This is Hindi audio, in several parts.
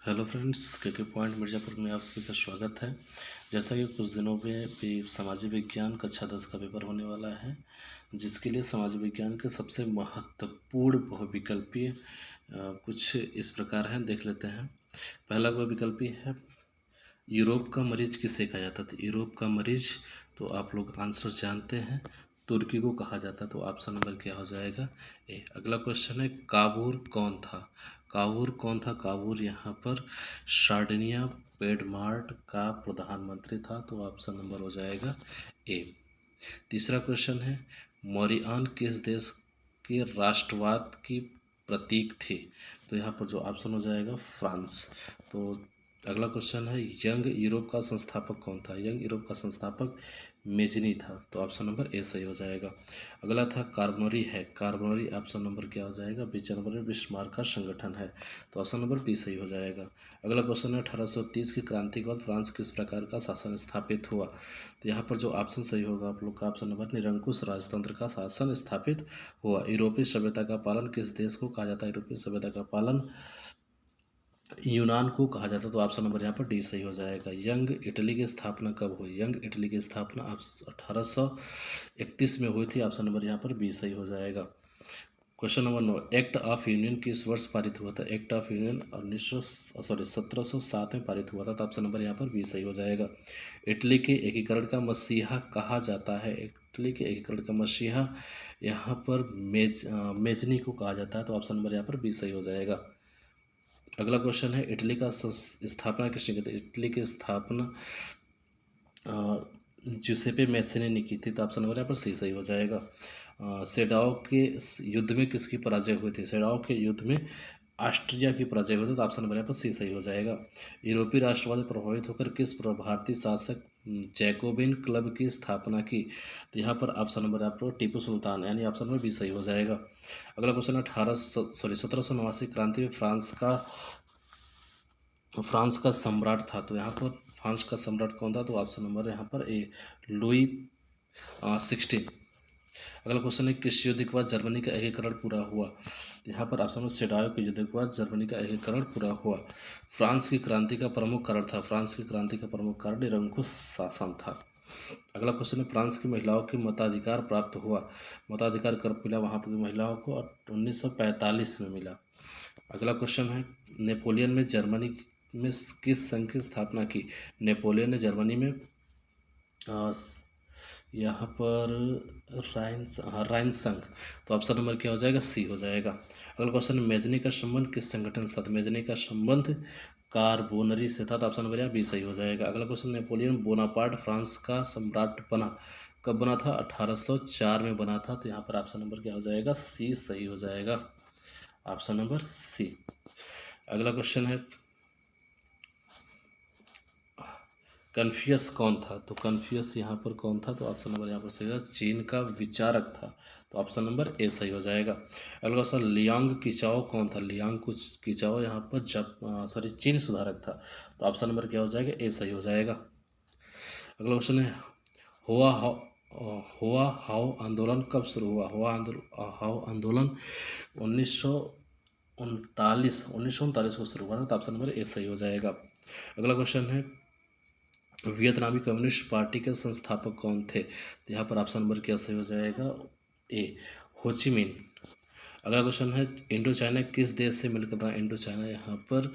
हेलो फ्रेंड्स, के पॉइंट मिर्ज़ापुर में आप सभी का स्वागत है। जैसा कि कुछ दिनों में भी सामाजिक विज्ञान कक्षा 10 का पेपर होने वाला है, जिसके लिए सामाजिक विज्ञान के सबसे महत्वपूर्ण बहुविकल्पीय कुछ इस प्रकार हैं, देख लेते हैं। पहला बहुविकल्पी है, यूरोप का मरीज किसे कहा जाता था? यूरोप का मरीज, तो आप लोग आंसर जानते हैं, तुर्की को कहा जाता। तो ऑप्शन नंबर क्या हो जाएगा? ए। अगला क्वेश्चन है, काबूर कौन था? काबूर कौन था? काबूर यहाँ पर सार्डिनिया पेडमार्ट का प्रधानमंत्री था। तो ऑप्शन नंबर हो जाएगा ए। तीसरा क्वेश्चन है, मोरियान किस देश के राष्ट्रवाद की प्रतीक थी? तो यहाँ पर जो ऑप्शन हो जाएगा फ्रांस। तो अगला क्वेश्चन है, यंग यूरोप का संस्थापक कौन था? यंग यूरोप का संस्थापक मेजनी था। तो ऑप्शन नंबर ए सही हो जाएगा। अगला था कार्बोनरी है। कार्बोनरी ऑप्शन नंबर क्या हो जाएगा? जनवरी बिस्मार्क का संगठन है। तो ऑप्शन नंबर बी सही हो जाएगा। अगला क्वेश्चन है, 1830 की क्रांति के बाद फ्रांस किस प्रकार का शासन स्थापित हुआ? तो यहाँ पर जो ऑप्शन सही होगा आप लोग का ऑप्शन नंबर, निरंकुश राजतंत्र का शासन स्थापित हुआ। यूरोपीय सभ्यता का पालन किस देश को कहा जाता है? यूरोपीय सभ्यता का पालन यूनान को कहा जाता है। तो ऑप्शन नंबर यहाँ पर डी सही हो जाएगा। यंग इटली की स्थापना कब हुई? यंग इटली की स्थापना 1831 में हुई थी। ऑप्शन नंबर यहाँ पर बी सही हो जाएगा। Question number 9, act of union किस वर्ष पारित हुआ था? एक्ट ऑफ यूनियन 1707 में पारित हुआ था। तो ऑप्शन नंबर यहाँ पर बी सही हो जाएगा। इटली के एकीकरण का मसीहा कहा जाता है? इटली के एकीकरण का मसीहा यहाँ पर मेजनी को कहा जाता है। तो ऑप्शन नंबर यहाँ पर बी सही हो जाएगा। अगला क्वेश्चन है, इटली का स्थापना किसने की थी? इटली की स्थापना जुसेपे मेत्सी ने की थी। तो ऑप्शन नंबर यहाँ पर सी सही हो जाएगा। सेडाओ के युद्ध में किसकी पराजय हुई थी? सेडाओ के युद्ध में ऑस्ट्रिया की पराजय हुई थी। तो ऑप्शन नंबर यहाँ पर सी सही हो जाएगा। यूरोपीय राष्ट्रवाद प्रभावित होकर किस भारतीय शासक जैकोबिन क्लब की स्थापना की? तो यहाँ पर ऑप्शन नंबर आपको टीपू सुल्तान, यानी ऑप्शन नंबर बी सही हो जाएगा। अगला क्वेश्चन है, 1789 क्रांति में फ्रांस का सम्राट था। तो यहाँ पर फ्रांस का सम्राट कौन था? तो ऑप्शन नंबर यहाँ पर ए, लुई 16। अगला क्वेश्चन है, किस युद्ध के बाद जर्मनी का एकीकरण पूरा हुआ? यहाँ पर ऑप्शन में सेडाओ के युद्ध के बाद जर्मनी का एकीकरण पूरा हुआ। फ्रांस की क्रांति का प्रमुख कारण था? फ्रांस की क्रांति का प्रमुख कारण निरंकुश शासन था। अगला क्वेश्चन है, फ्रांस की महिलाओं को मताधिकार प्राप्त हुआ? मताधिकार कब मिला वहाँ पर महिलाओं को? 1945 में मिला। अगला क्वेश्चन है, नेपोलियन में जर्मनी में किस संघ की स्थापना की? नेपोलियन ने जर्मनी में यहाँ पर राइन संघ। तो ऑप्शन नंबर क्या हो जाएगा? सी हो जाएगा। अगला क्वेश्चन, मेजनी का संबंध किस संगठन से था? मेजनी का संबंध कार्बोनरी से था। तो ऑप्शन नंबर यहाँ बी सही हो जाएगा। अगला क्वेश्चन, नेपोलियन बोनापार्ट फ्रांस का सम्राट बना कब बना था? 1804 में बना था। तो यहाँ पर ऑप्शन नंबर क्या हो जाएगा? सी सही हो जाएगा। Option number C. अगला क्वेश्चन है, कन्फ्यूशस कौन था? तो कन्फ्यूशस यहाँ पर कौन था? तो ऑप्शन नंबर यहाँ पर सही है, चीन का विचारक था। तो ऑप्शन नंबर ए सही हो जाएगा। अगला क्वेश्चन, लियांग किचाओ कौन था? लियांग किचाओ यहाँ पर चीन सुधारक था। तो ऑप्शन नंबर क्या हो जाएगा? ए सही हो जाएगा। अगला क्वेश्चन है, हुआ हाउ हुआ हाउ आंदोलन कब शुरू हुआ? हाउ आंदोलन 1939 को शुरू हुआ था। तो ऑप्शन नंबर ए सही हो जाएगा। अगला क्वेश्चन है, वियतनामी कम्युनिस्ट पार्टी के संस्थापक कौन थे? तो यहाँ पर ऑप्शन नंबर क्या सही हो जाएगा? ए, होचिमिन। अगला क्वेश्चन है, इंडो चाइना किस देश से मिलकर बना? इंडो चाइना यहाँ पर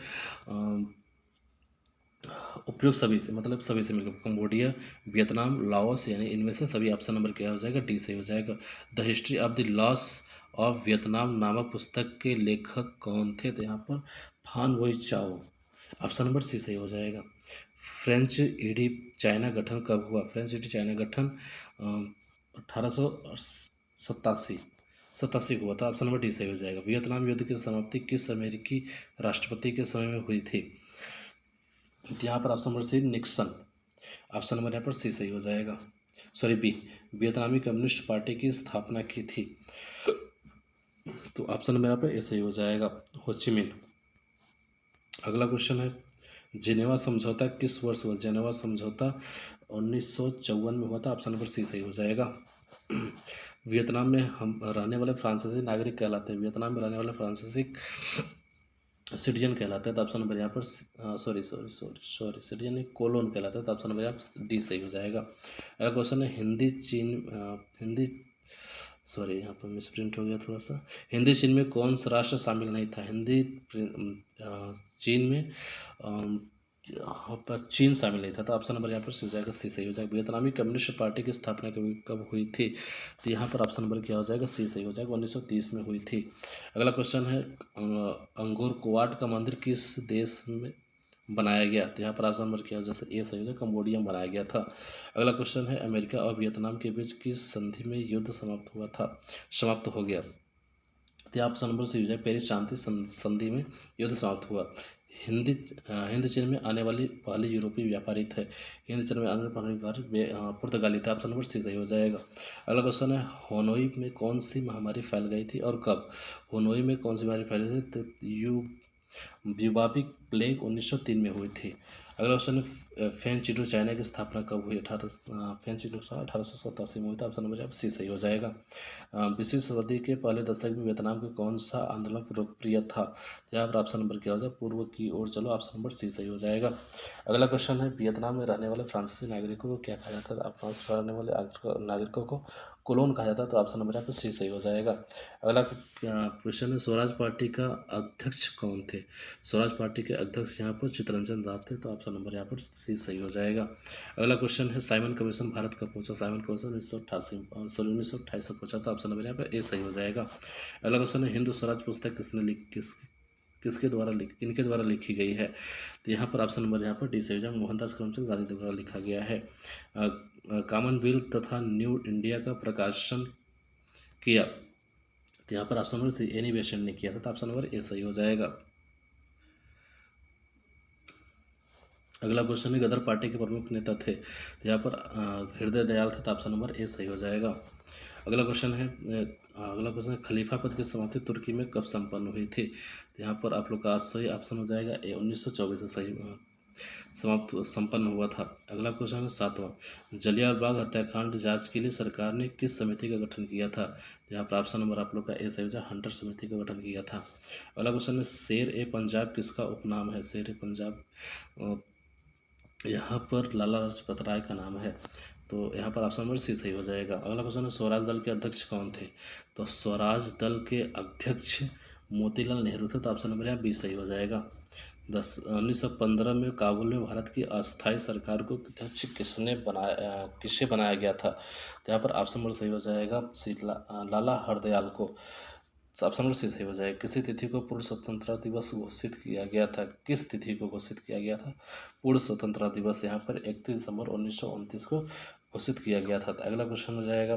उपयुक्त सभी से, मतलब सभी से मिलकर, कंबोडिया, वियतनाम, लाओस, यानी इनमें से सभी। ऑप्शन नंबर क्या हो जाएगा? डी सही हो जाएगा। The history of the loss of Vietnam नामक पुस्तक के लेखक कौन थे? तो यहाँ पर फान वोई चाओ। ऑप्शन नंबर सी सही हो जाएगा। फ्रेंच ईडी चाइना गठन कब हुआ? फ्रेंच ईडी चाइना गठन 1887 को हुआ था। ऑप्शन नंबर डी सही हो जाएगा। वियतनाम युद्ध की समाप्ति किस अमेरिकी राष्ट्रपति के समय में हुई थी? यहाँ पर option number C, Nixon. Option number यहाँ पर सी सही हो जाएगा। सॉरी, बी, वियतनामी कम्युनिस्ट पार्टी की स्थापना की थी। तो ऑप्शन नंबर यहाँ पर ए सही हो जाएगा, होचिमिन। अगला क्वेश्चन है, जिनेवा समझौता किस वर्ष हुआ? जिनेवा समझौता 1954 में हुआ था। ऑप्शन नंबर सी सही हो जाएगा। वियतनाम में हम रहने वाले फ्रांसीसी नागरिक कहलाते हैं। वियतनाम में रहने वाले फ्रांसीसी सिटीजन कहलाता है, तो ऑप्शन नंबर यहाँ पर सॉरी सिटीजन एक कोलोन कहलाता है, तो ऑप्शन नंबर यहाँ पर डी सही हो जाएगा। अगला क्वेश्चन है हिंदी सॉरी यहाँ पर मिसप्रिंट हो गया थोड़ा सा। हिंदी चीन में कौन सा राष्ट्र शामिल नहीं था? चीन में यहाँ पर चीन शामिल नहीं था, तो ऑप्शन नंबर यहाँ पर सी हो जाएगा, सी सही हो जाएगा। वियतनामी कम्युनिस्ट पार्टी की स्थापना कब हुई थी? तो यहाँ पर ऑप्शन नंबर क्या हो जाएगा, सी सही हो जाएगा, 1930 में हुई थी। अगला क्वेश्चन है अंगोर वाट का मंदिर किस देश में बनाया गया? तो यहाँ पर ऑप्शन नंबर क्या हो जैसे ए सही हो जाएगा, कंबोडिया में बनाया गया था। अगला क्वेश्चन है अमेरिका और वियतनाम के बीच किस संधि में युद्ध समाप्त हो गया? तो ऑप्शन नंबर सी हो जाए, पेरिस शांति संधि में युद्ध समाप्त हुआ। हिंद चीन में आने वाली पहली यूरोपीय व्यापारी थे। हिंद चीन में आने वाले पहले व्यापारी पुर्तगाली थे। ऑप्शन नंबर सी सही हो जाएगा। अगला क्वेश्चन है होनोई में कौन सी महामारी फैल गई थी और कब? होनोई में कौन सी बीमारी फैली थी? तो ब्यूबाबिक प्लेग 1903 में हुई थी। अगला क्वेश्चन है फैन चिटो चाइना की स्थापना कब हुई? फैन चिटो 1887 में हुई था। ऑप्शन नंबर सी सही हो जाएगा। 20वीं सदी के पहले दशक में वियतनाम में कौन सा आंदोलन लोकप्रिय था? यहाँ पर ऑप्शन नंबर क्या हो जाएगा, पूर्व की ओर चलो, ऑप्शन नंबर सी सही हो जाएगा। अगला क्वेश्चन है वियतनाम में रहने वाले फ्रांसीसी नागरिकों को क्या कहा जाता है? फ्रांस में रहने वाले नागरिकों को कोलोन कहा जाता है, तो ऑप्शन नंबर यहाँ पर सी सही हो जाएगा। अगला क्वेश्चन है स्वराज पार्टी का अध्यक्ष कौन थे? स्वराज पार्टी के अध्यक्ष यहाँ पर चित्तरंजन दास थे, तो ऑप्शन नंबर यहाँ पर सी सही हो जाएगा। अगला क्वेश्चन है साइमन कमीशन भारत कब पहुंचा? साइमन कमीशन 1928 में पहुंचा था, ऑप्शन नंबर यहाँ पर ए सही हो जाएगा। अगला क्वेश्चन है हिंदू स्वराज पुस्तक किसके द्वारा इनके द्वारा लिखी गई है? तो यहाँ पर ऑप्शन नंबर यहाँ पर डी सही हो जाएगा, मोहनदास करमचंद गांधी द्वारा लिखा गया है। कॉमनवेल्थ तथा न्यू इंडिया का प्रकाशन किया, तो यहाँ पर option number see Annie Besant ने किया था, तो ऑप्शन नंबर ए सही हो जाएगा। अगला क्वेश्चन है गदर पार्टी के प्रमुख नेता थे, तो यहाँ पर हृदय दयाल थे, तो ऑप्शन नंबर ए सही हो जाएगा। अगला क्वेश्चन है खलीफा पद की समाप्ति तुर्की में कब संपन्न हुई थी? तो यहाँ पर आप लोग का सही ऑप्शन हो जाएगा ए, 1924 से सही संपन्न हुआ था। अगला क्वेश्चन है 7वां, जलियांवाला बाग हत्याकांड जांच के लिए सरकार ने किस समिति का गठन किया था? यहाँ पर ऑप्शन नंबर आप लोग का ए सही हो जाए, हंटर समिति का गठन किया था। अगला क्वेश्चन है शेर ए पंजाब किसका उपनाम है? शेर ए पंजाब यहाँ पर लाला लाजपत राय का नाम है, तो यहाँ पर ऑप्शन नंबर सी सही हो जाएगा। अगला क्वेश्चन है स्वराज दल के अध्यक्ष कौन थे? तो स्वराज दल के अध्यक्ष मोतीलाल नेहरू थे, तो ऑप्शन नंबर यहाँ बी सही हो जाएगा। 1915 में काबुल में भारत की अस्थायी सरकार को अध्यक्ष किसे बनाया गया था? तो यहाँ पर ऑप्शन नंबर सही हो जाएगा, लाला हरदयाल को, ऑप्शन नंबर सी सही हो जाएगा। किसी तिथि को पूर्ण स्वतंत्रता दिवस घोषित किया गया था? किस तिथि को घोषित किया गया था पूर्ण स्वतंत्रता दिवस? यहाँ पर 31 दिसंबर 1929 को घोषित किया गया था। अगला क्वेश्चन हो जाएगा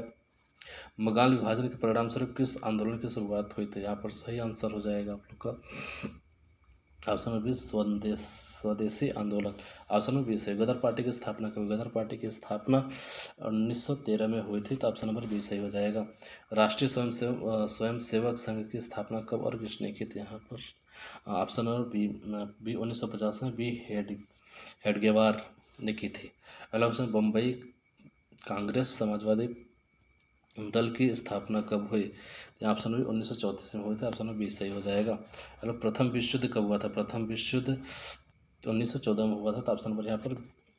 बंगाल विभाजन के परिणाम स्वरूप किस आंदोलन की शुरुआत हुई थी? यहाँ पर सही आंसर हो जाएगा आप लोग का ऑप्शन नंबर 20 स्वदेशी आंदोलन, ऑप्शन नंबर 20 है। गदर पार्टी की स्थापना कब? गदर पार्टी की स्थापना 1913 में हुई थी, तो ऑप्शन नंबर 20 सही हो जाएगा। राष्ट्रीय स्वयंसेवक संघ की स्थापना कब और किसने की थी? यहाँ पर ऑप्शन नंबर बी 1950 में बी हेडगेवार ने की थी। अगला ऑप्शन बम्बई कांग्रेस समाजवादी दल की स्थापना कब हुई? ऑप्शन नंबर 1934 में हुई थी, ऑप्शन नंबर 20 सही हो जाएगा। अगर प्रथम विश्व युद्ध कब हुआ था? प्रथम विश्व युद्ध 1914 में हुआ था, तो ऑप्शन नंबर यहाँ पर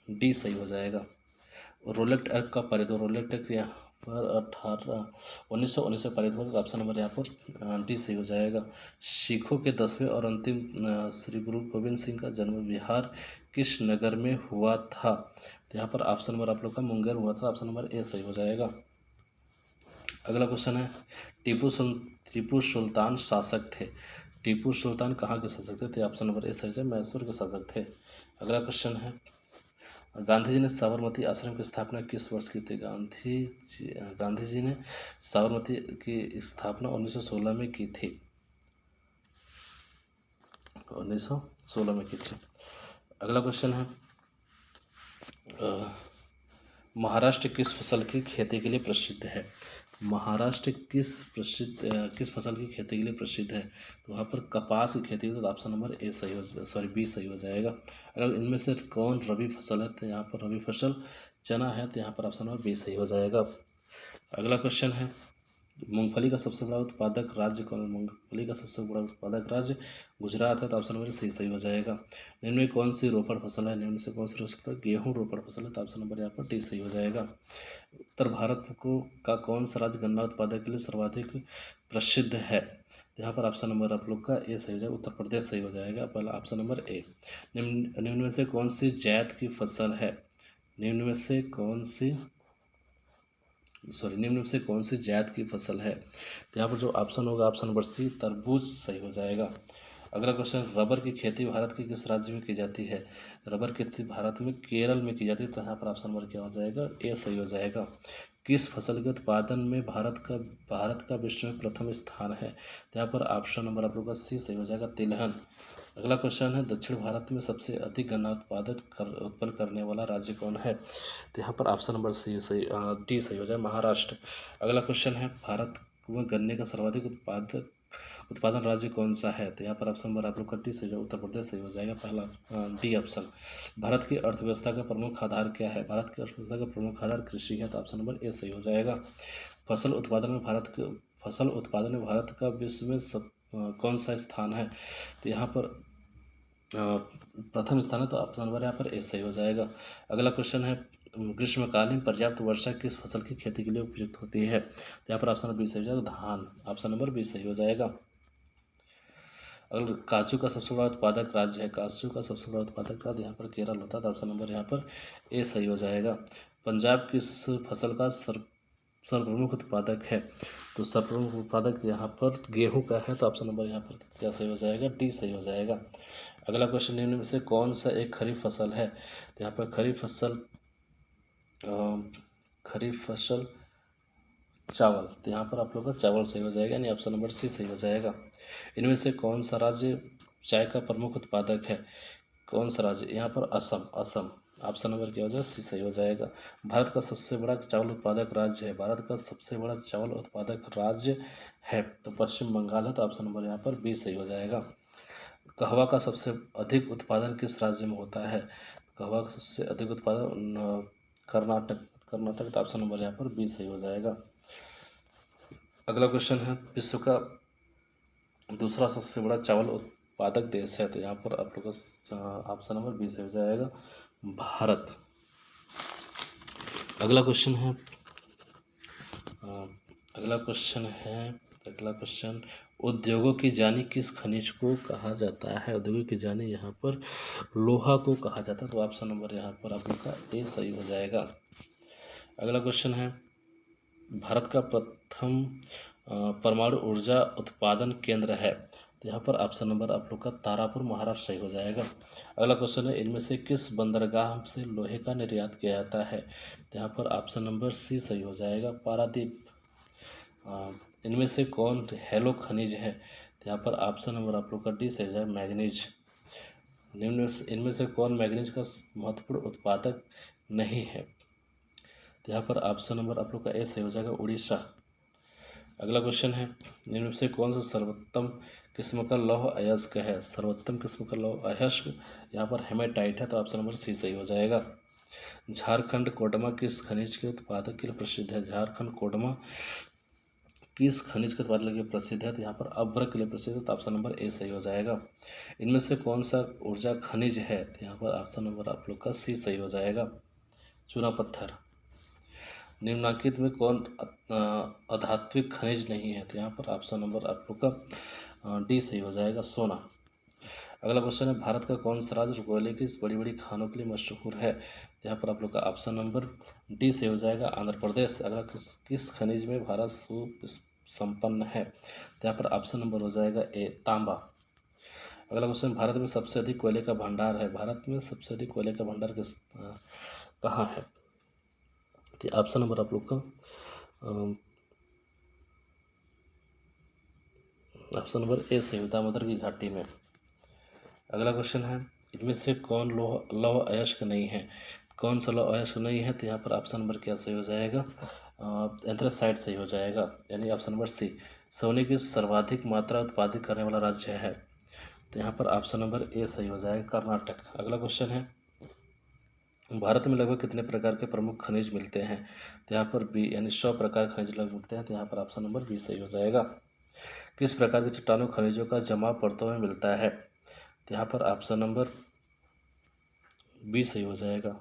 डी सही हो जाएगा। रोलेक्ट एक्ट कब पारित हुआ? रोलेक्ट एक्ट यहाँ पर 1919 में पारित हुआ, तो ऑप्शन नंबर यहाँ पर डी सही हो जाएगा। सिखों के 10वें और अंतिम श्री गुरु गोविंद सिंह का जन्म बिहार किस नगर में हुआ था? तो यहाँ पर ऑप्शन नंबर आप लोग का मुंगेर हुआ था, ऑप्शन नंबर ए सही हो जाएगा। अगला क्वेश्चन है टीपू सुल्तान शासक थे। टीपू सुल्तान कहाँ के शासक थे? ऑप्शन नंबर ए सही है, मैसूर के शासक थे। अगला क्वेश्चन है गांधी जी ने साबरमती आश्रम की स्थापना किस वर्ष की थी? गांधी जी ने साबरमती की स्थापना 1916 में की थी, 1916 में की थी। अगला क्वेश्चन है महाराष्ट्र किस फसल की खेती के लिए प्रसिद्ध है? महाराष्ट्र किस फसल की खेती के लिए प्रसिद्ध है? तो वहाँ पर कपास की खेती हो, तो ऑप्शन नंबर ए सही हो बी सही हो जाएगा। अगर इनमें से कौन रबी फसल है? तो यहाँ पर रबी फसल चना है, तो यहाँ पर ऑप्शन नंबर बी सही हो जाएगा। अगला क्वेश्चन है मूंगफली का सबसे बड़ा उत्पादक राज्य कौन है? मूंगफली का सबसे बड़ा उत्पादक राज्य गुजरात है, तो ऑप्शन नंबर सी सही हो जाएगा। निम्न में कौन सी रोपड़ फसल है? निम्न से कौन सी रोपड़ गेहूँ रोपड़ फसल है, तो ऑप्शन नंबर यहाँ पर डी सही हो जाएगा। उत्तर भारत को का कौन सा राज्य गन्ना उत्पादन के लिए सर्वाधिक प्रसिद्ध है? तो यहाँ पर ऑप्शन नंबर आप लोग का ए सही हो जाएगा, उत्तर प्रदेश सही हो जाएगा, पहला ऑप्शन नंबर ए। निम्न में से कौन सी जायद की फसल है? निम्न में से कौन सी निम्न में से कौन सी जायद की फसल है? तो यहाँ पर जो ऑप्शन होगा ऑप्शन नंबर सी तरबूज सही हो जाएगा। अगला क्वेश्चन, रबर की खेती भारत के किस राज्य में की जाती है? रबर की खेती भारत में केरल में की जाती है, तो यहाँ पर ऑप्शन नंबर क्या हो जाएगा? ए सही हो जाएगा। किस फसल के उत्पादन में भारत का विश्व में प्रथम स्थान है? तो यहाँ पर ऑप्शन नंबर आप लोग का सी सही हो जाएगा, तिलहन। अगला क्वेश्चन है, दक्षिण भारत में सबसे अधिक गन्ना उत्पन्न करने वाला राज्य कौन है? तो यहाँ पर ऑप्शन नंबर डी सही हो जाए, महाराष्ट्र। अगला क्वेश्चन है, भारत में गन्ने का सर्वाधिक उत्पादन राज्य कौन सा है? तो यहाँ पर ऑप्शन नंबर आप लोग का डी सही हो, उत्तर प्रदेश सही हो जाएगा, पहला डी ऑप्शन। भारत की अर्थव्यवस्था का प्रमुख आधार क्या है? भारत की अर्थव्यवस्था का प्रमुख आधार कृषि है, तो ऑप्शन नंबर ए सही हो जाएगा। फसल उत्पादन में भारत का विश्व में कौन सा स्थान है? तो यहाँ पर प्रथम स्थान है, तो ऑप्शन नंबर यहाँ पर ए सही हो जाएगा। अगला क्वेश्चन है, ग्रीष्मकालीन पर्याप्त वर्षा किस फसल की खेती के लिए उपयुक्त होती है? तो यहाँ पर ऑप्शन नंबर बी सही हो जाएगा, धान। ऑप्शन नंबर बी सही हो जाएगा। अगर काजू का सबसे बड़ा उत्पादक राज्य है, काजू का सबसे बड़ा उत्पादक राज्य यहाँ पर केरल होता है, तो ऑप्शन नंबर यहाँ पर ए सही हो जाएगा। पंजाब किस फसल का सर्वप्रमुख उत्पादक है? तो सर्वप्रमुख उत्पादक यहाँ पर गेहूं का है, तो ऑप्शन नंबर यहाँ पर क्या सही हो जाएगा? डी सही हो जाएगा। अगला क्वेश्चन, निम्न में से कौन सा एक खरीफ फसल है? तो यहाँ पर खरीफ फसल चावल, तो यहाँ पर आप लोग का चावल सही हो जाएगा, यानी ऑप्शन नंबर सी सही हो जाएगा। इनमें से कौन सा राज्य चाय का प्रमुख उत्पादक है? कौन सा राज्य? यहाँ पर असम। ऑप्शन नंबर क्या हो जाएगा? सी सही हो जाएगा। भारत का सबसे बड़ा चावल उत्पादक राज्य है, भारत का सबसे बड़ा चावल उत्पादक राज्य है, तो पश्चिम बंगाल है, तो ऑप्शन नंबर यहाँ पर बी सही हो जाएगा। कहवा का सबसे अधिक उत्पादन किस राज्य में होता है? कहवा का सबसे अधिक उत्पादन कर्नाटक, तो ऑप्शन नंबर यहाँ पर बी सही हो जाएगा। अगला क्वेश्चन है, विश्व का दूसरा सबसे बड़ा चावल उत्पादक देश है, तो यहाँ पर आप लोग का ऑप्शन नंबर बी सही हो जाएगा, भारत। अगला क्वेश्चन है उद्योगों की जानी किस खनिज को कहा जाता है? उद्योगों की जानी यहाँ पर लोहा को कहा जाता है, तो ऑप्शन नंबर यहाँ पर आप लोग का ए सही हो जाएगा। अगला क्वेश्चन है, भारत का प्रथम परमाणु ऊर्जा उत्पादन केंद्र है, तो यहाँ पर ऑप्शन नंबर आप लोग का तारापुर, महाराष्ट्र सही हो जाएगा। अगला क्वेश्चन है, इनमें से किस बंदरगाह से लोहे का निर्यात किया जाता है? तो यहाँ पर ऑप्शन नंबर सी सही हो जाएगा, पारादीप। इनमें से कौन हेलो खनिज है? तो यहाँ पर ऑप्शन नंबर आप लोग का डी सही हो जाएगा, मैग्नीज। इनमें से कौन मैग्नीज का महत्वपूर्ण उत्पादक नहीं है? तो यहाँ पर ऑप्शन नंबर आप लोग का ए सही हो जाएगा, उड़ीसा। अगला क्वेश्चन है, निम्न में से कौन सा सर्वोत्तम किस्म का लौह अयस्क है? सर्वोत्तम किस्म का लौह अयस्क यहाँ पर हेमेटाइट है, तो ऑप्शन नंबर सी सही हो जाएगा। झारखंड कोडमा किस खनिज के उत्पादक के लिए प्रसिद्ध है? झारखंड कोडमा किस खनिज के उत्पादन के लिए प्रसिद्ध है? तो यहाँ पर अभ्रक के लिए प्रसिद्ध है, तो ऑप्शन नंबर ए सही हो जाएगा। इनमें से कौन सा ऊर्जा खनिज है? तो यहाँ पर ऑप्शन नंबर आप लोग का सी सही हो जाएगा, चूना पत्थर। निम्नलिखित में कौन अधात्विक खनिज नहीं है? तो यहाँ पर ऑप्शन नंबर आप लोग का डी सही हो जाएगा, सोना। अगला क्वेश्चन है, भारत का कौन सा राज्य कोयले की बड़ी बड़ी खानों के लिए मशहूर है? तो यहाँ पर आप लोग का ऑप्शन नंबर डी सही हो जाएगा, आंध्र प्रदेश। अगला किस खनिज में भारत सुसंपन्न है? तो यहाँ पर ऑप्शन नंबर हो जाएगा ए, तांबा। अगला क्वेश्चन, भारत में सबसे अधिक कोयले का भंडार है, भारत में सबसे अधिक कोयले का भंडार कहाँ है? तो ऑप्शन नंबर आप लोग का ऑप्शन नंबर ए सही, दामोदर की घाटी में। अगला क्वेश्चन है, इनमें से कौन लौह अयस्क नहीं है? कौन सा लौह अयस्क नहीं है? तो यहाँ पर ऑप्शन नंबर क्या सही हो जाएगा, एंथ्रासाइट सही हो जाएगा, यानी ऑप्शन नंबर सी। सोने की सर्वाधिक मात्रा उत्पादित करने वाला राज्य है, तो यहाँ पर ऑप्शन नंबर ए सही हो जाएगा, कर्नाटक। अगला क्वेश्चन है, भारत में लगभग कितने प्रकार के प्रमुख खनिज मिलते हैं? तो यहाँ पर बी यानी 100 प्रकार खनिज लगभग मिलते हैं, तो यहाँ पर ऑप्शन नंबर बी सही हो जाएगा। किस प्रकार की चट्टानों खनिजों का जमाव परतों में मिलता है? तो यहाँ पर ऑप्शन नंबर बी सही हो जाएगा,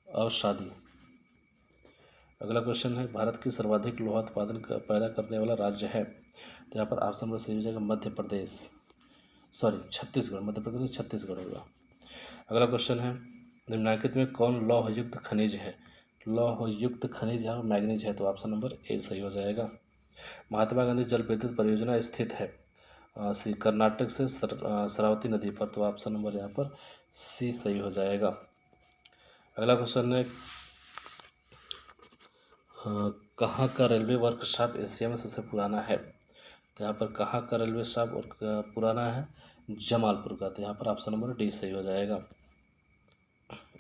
और शादी। अगला क्वेश्चन है, भारत की सर्वाधिक लोहा उत्पादन पैदा करने वाला राज्य है? तो यहाँ पर ऑप्शन नंबर सही हो जाएगा मध्य प्रदेश, सॉरी छत्तीसगढ़, मध्य प्रदेश छत्तीसगढ़ होगा। अगला क्वेश्चन है, निम्नलिखित में कौन लौह युक्त खनिज है? लौह युक्त खनिज यहाँ मैग्नीज है, तो ऑप्शन नंबर ए सही हो जाएगा। महात्मा गांधी जल विद्युत परियोजना स्थित है कर्नाटक से शरावती नदी पर, तो ऑप्शन नंबर यहाँ पर सी सही हो जाएगा। अगला क्वेश्चन है, कहाँ का रेलवे वर्कशॉप एशिया में सबसे पुराना है? तो यहाँ पर कहाँ का रेलवे शॉप और पुराना है? जमालपुर का, तो यहाँ पर ऑप्शन नंबर डी सही हो जाएगा।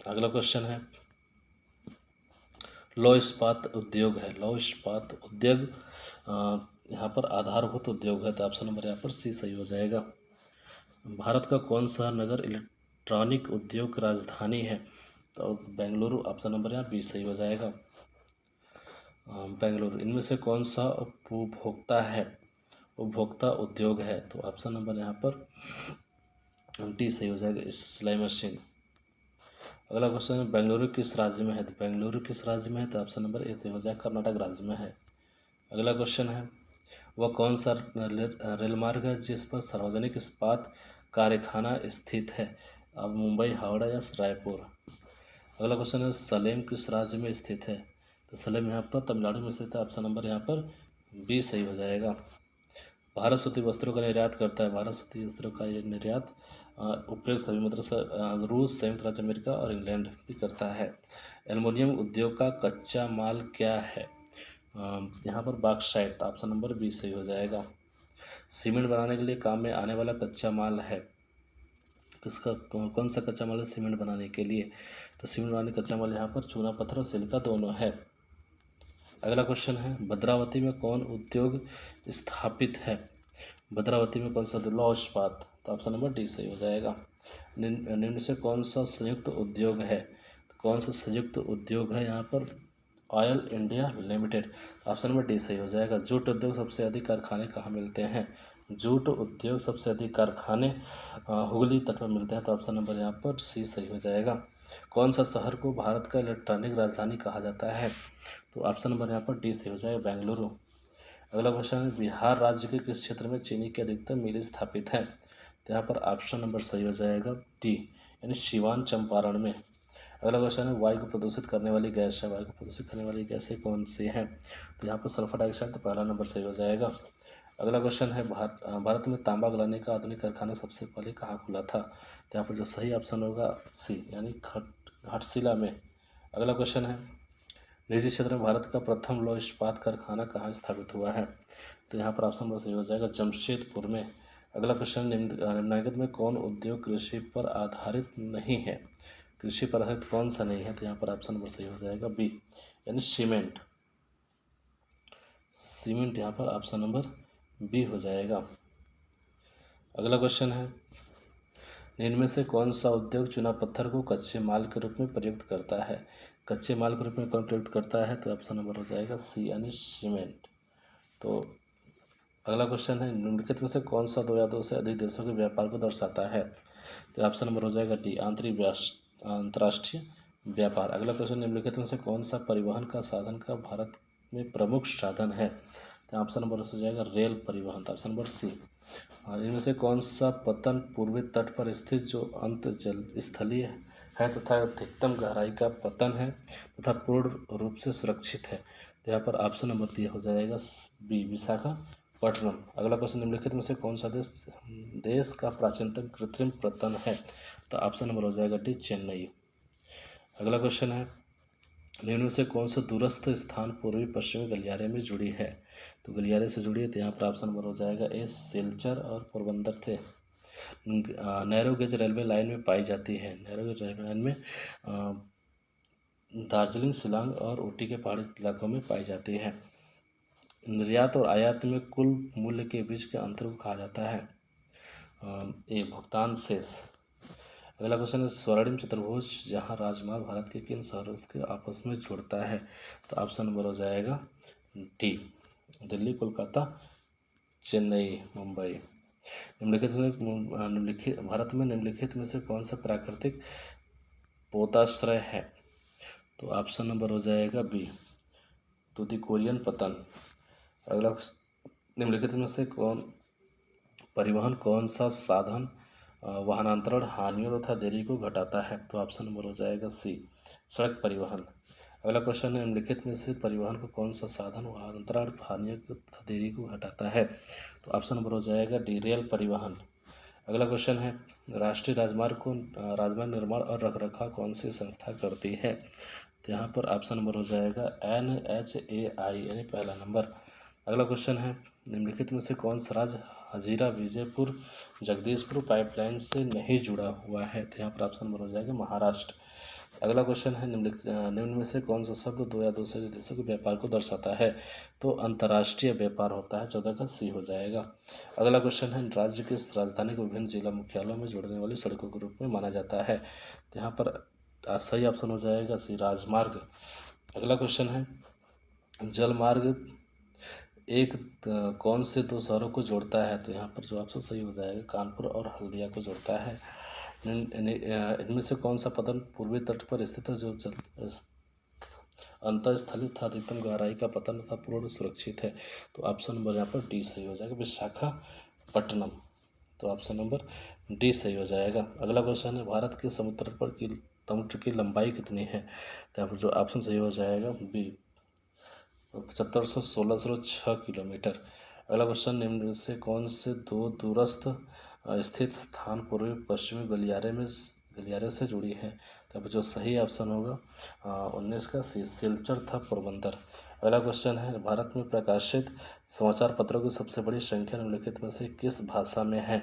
अगला क्वेश्चन है, लौह इस्पात उद्योग है, लौह इस्पात उद्योग यहाँ पर आधारभूत उद्योग है, तो ऑप्शन नंबर यहाँ पर सी सही हो जाएगा। भारत का कौन सा नगर इलेक्ट्रॉनिक उद्योग की राजधानी है? तो बेंगलुरु, ऑप्शन नंबर यहाँ बी सही हो जाएगा, बेंगलुरु। इनमें से कौन सा उपभोक्ता है, उपभोक्ता उद्योग है? तो ऑप्शन नंबर यहाँ पर डी सही हो जाएगा, सिलाई मशीन। अगला क्वेश्चन है, बेंगलुरु किस राज्य में है? तो बेंगलुरु किस राज्य में है? तो ऑप्शन नंबर ए सही हो जाएगा, कर्नाटक राज्य में है। अगला क्वेश्चन है, वह कौन सा रेल मार्ग है जिस पर सार्वजनिक इस्पात कारखाना स्थित है? अब मुंबई, हावड़ा या रायपुर? अगला क्वेश्चन है, सलेम किस राज्य में स्थित है? तो सलेम यहाँ पर तमिलनाडु में स्थित है, ऑप्शन नंबर यहाँ पर बी सही हो जाएगा। भारत सूती वस्त्रों का निर्यात करता है, भारत सूती वस्त्रों का निर्यात उपयुक्त सभी मतलब रूस, संयुक्त राज्य अमेरिका और इंग्लैंड भी करता है। एल्युमिनियम उद्योग का कच्चा माल क्या है? यहाँ पर बॉक्साइट, ऑप्शन नंबर बी सही हो जाएगा। सीमेंट बनाने के लिए काम में आने वाला कच्चा माल है, किसका कौन सा कच्चा माल है सीमेंट बनाने के लिए? तो सीमेंट बनाने कच्चा माल यहाँ पर चूना पत्थर और सिलिका दोनों है। अगला क्वेश्चन है, भद्रावती में कौन उद्योग स्थापित है? भद्रावती में कौन सा? लौह इस्पात, तो ऑप्शन नंबर डी सही हो जाएगा। निम्न से कौन सा संयुक्त उद्योग है? कौन सा संयुक्त उद्योग है यहाँ पर? Oil India limited, option number D सही हो जाएगा। जूट उद्योग सबसे अधिक कारखाने कहाँ मिलते हैं? जूट उद्योग सबसे अधिक कारखाने हुगली तट पर मिलते हैं, तो ऑप्शन नंबर यहाँ पर सी सही हो जाएगा। कौन सा शहर को भारत का इलेक्ट्रॉनिक राजधानी कहा जाता है? तो ऑप्शन नंबर यहाँ पर डी सही हो जाएगा, बेंगलुरु। अगला क्वेश्चन है, बिहार राज्य के किस क्षेत्र में चीनी की अधिकतम मिलें स्थापित हैं? तो यहाँ पर ऑप्शन नंबर सही हो जाएगा डी, यानी सिवान चंपारण में। अगला क्वेश्चन है, वायु को प्रदूषित करने वाली गैस है, वायु को प्रदूषित करने वाली गैसें कौन सी हैं? तो यहाँ पर सल्फर डाइऑक्साइड, तो पहला नंबर सही हो जाएगा। अगला क्वेश्चन है, भारत में तांबा गलाने का आधुनिक कारखाना सबसे पहले कहाँ खुला था? तो यहाँ पर जो सही ऑप्शन होगा सी, यानी घाटशिला में। अगला क्वेश्चन है, निजी क्षेत्र में भारत का प्रथम लौह इस्पात कारखाना कहाँ स्थापित हुआ है? तो यहाँ पर ऑप्शन नंबर सही हो जाएगा, जमशेदपुर में। अगला क्वेश्चन, निम्नलिखित में कौन उद्योग कृषि पर आधारित नहीं है? कृषि पर आधारित कौन सा नहीं है? तो यहाँ पर ऑप्शन नंबर सही हो जाएगा बी, यानी सीमेंट। सीमेंट यहाँ पर ऑप्शन नंबर बी हो जाएगा। अगला क्वेश्चन है, इनमें से कौन सा उद्योग चूना पत्थर को कच्चे माल के रूप में प्रयुक्त करता है? कच्चे माल के रूप में कौन प्रयुक्त करता है? तो ऑप्शन नंबर हो जाएगा सी, यानी सीमेंट। तो अगला क्वेश्चन है, निम्नलिखित में से कौन सा दो या दो से अधिक देशों के व्यापार को दर्शाता है? तो ऑप्शन नंबर हो जाएगा डी, अंतर्राष्ट्रीय व्यापार। अगला क्वेश्चन, निम्नलिखित में से कौन सा परिवहन का साधन का भारत में प्रमुख साधन है? तो ऑप्शन नंबर हो जाएगा रेल परिवहन, तो ऑप्शन नंबर सी। इनमें से कौन सा पतन पूर्वी तट पर स्थित जो अंत जल स्थलीय है तथा अधिकतम गहराई का पतन है तथा पूर्ण रूप से सुरक्षित है? तो यहाँ पर ऑप्शन नंबर दिया हो जाएगा बी, विशाखापट्टनम। अगला क्वेश्चन, निम्नलिखित में से कौन सा देश का प्राचीनतम कृत्रिम पतन है? तो ऑप्शन नंबर हो जाएगा डी, चेन्नई। अगला क्वेश्चन है, निम्न में से कौन सा दूरस्थ स्थान पूर्वी पश्चिमी गलियारे में जुड़ी है? तो गलियारे से जुड़ी है, तो यहाँ पर ऑप्शन नंबर हो जाएगा ए, सिलचर और पोरबंदर थे। नैरो गेज रेलवे लाइन में पाई जाती है, नैरो गेज रेलवे लाइन में दार्जिलिंग, शिलांग और ऊटी के पहाड़ी इलाकों में पाई जाती है। निर्यात और आयात में कुल मूल्य के बीच के अंतर को कहा जाता है ए, भुगतान शेष। अगला क्वेश्चन है स्वर्णिम चतुर्भुज जहाँ राजमार्ग भारत के किन शहरों के आपस में जुड़ता है? तो ऑप्शन नंबर हो जाएगा डी, दिल्ली, कोलकाता, चेन्नई, मुंबई। निम्नलिखित भारत में निम्नलिखित में से कौन सा प्राकृतिक पोताश्रय है? तो ऑप्शन नंबर हो जाएगा बी, तुतिकोरियन पतन। अगला निम्नलिखित में से परिवहन कौन सा साधन वाहनांतरण हानियों तथा देरी को घटाता है? तो ऑप्शन नंबर हो जाएगा सी, सड़क परिवहन। अगला क्वेश्चन है निम्नलिखित में से परिवहन को कौन सा साधन वाहनांतरण हानियों तथा देरी को घटाता है? तो ऑप्शन नंबर हो जाएगा डी, रेल परिवहन। अगला क्वेश्चन है राष्ट्रीय राजमार्ग निर्माण और रखरखाव कौन सी संस्था करती है? तो यहाँ पर ऑप्शन नंबर हो जाएगा NHAI यानी पहला नंबर। अगला क्वेश्चन है निम्नलिखित में से कौन सा राज्य हजीरा विजयपुर जगदीशपुर पाइपलाइन से नहीं जुड़ा हुआ है? तो यहाँ पर ऑप्शन नंबर हो जाएगा महाराष्ट्र। अगला क्वेश्चन है निम्न में से कौन सा शब्द दो या दो से अधिक देशों के व्यापार को दर्शाता है? तो अंतर्राष्ट्रीय व्यापार होता है, 14 का सी हो जाएगा। अगला क्वेश्चन है राज्य की राजधानी को विभिन्न जिला मुख्यालयों में जोड़ने वाली सड़कों के रूप में माना जाता है? तो यहाँ पर सही ऑप्शन हो जाएगा सी, राजमार्ग। अगला क्वेश्चन है जलमार्ग एक कौन से दो शहरों को जोड़ता है? तो यहाँ पर जो ऑप्शन सही हो जाएगा कानपुर और हल्दिया को जोड़ता है। इनमें से कौन सा पतन पूर्वी तट पर स्थित है जो अंतःस्थलित था, अधिकतम गहराई का पतन तथा पूर्ण सुरक्षित है? तो ऑप्शन नंबर यहाँ पर डी सही हो जाएगा, विशाखापट्टनम। तो ऑप्शन नंबर डी सही हो जाएगा। अगला क्वेश्चन है भारत के समुद्र की लंबाई कितनी है? तो यहाँ पर जो ऑप्शन सही हो जाएगा बी, 751606 किलोमीटर। अगला क्वेश्चन निम्न में से कौन से दो दूरस्थ स्थित स्थान पूर्वी पश्चिमी गलियारे से जुड़ी है? तो अब जो सही ऑप्शन होगा 19 का सी, सिलचर था पोरबंदर। अगला क्वेश्चन है भारत में प्रकाशित समाचार पत्रों की सबसे बड़ी संख्या निम्नलिखित में से किस भाषा में है?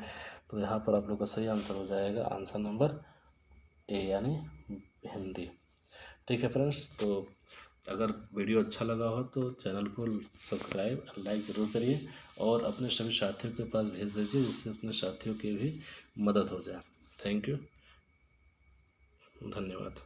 तो यहाँ पर आप लोग का सही आंसर हो जाएगा आंसर नंबर ए यानी हिंदी। ठीक है फ्रेंड्स, तो अगर वीडियो अच्छा लगा हो तो चैनल को सब्सक्राइब और लाइक ज़रूर करिए और अपने सभी साथियों के पास भेज दीजिए जिससे अपने साथियों की भी मदद हो जाए। थैंक यू, धन्यवाद।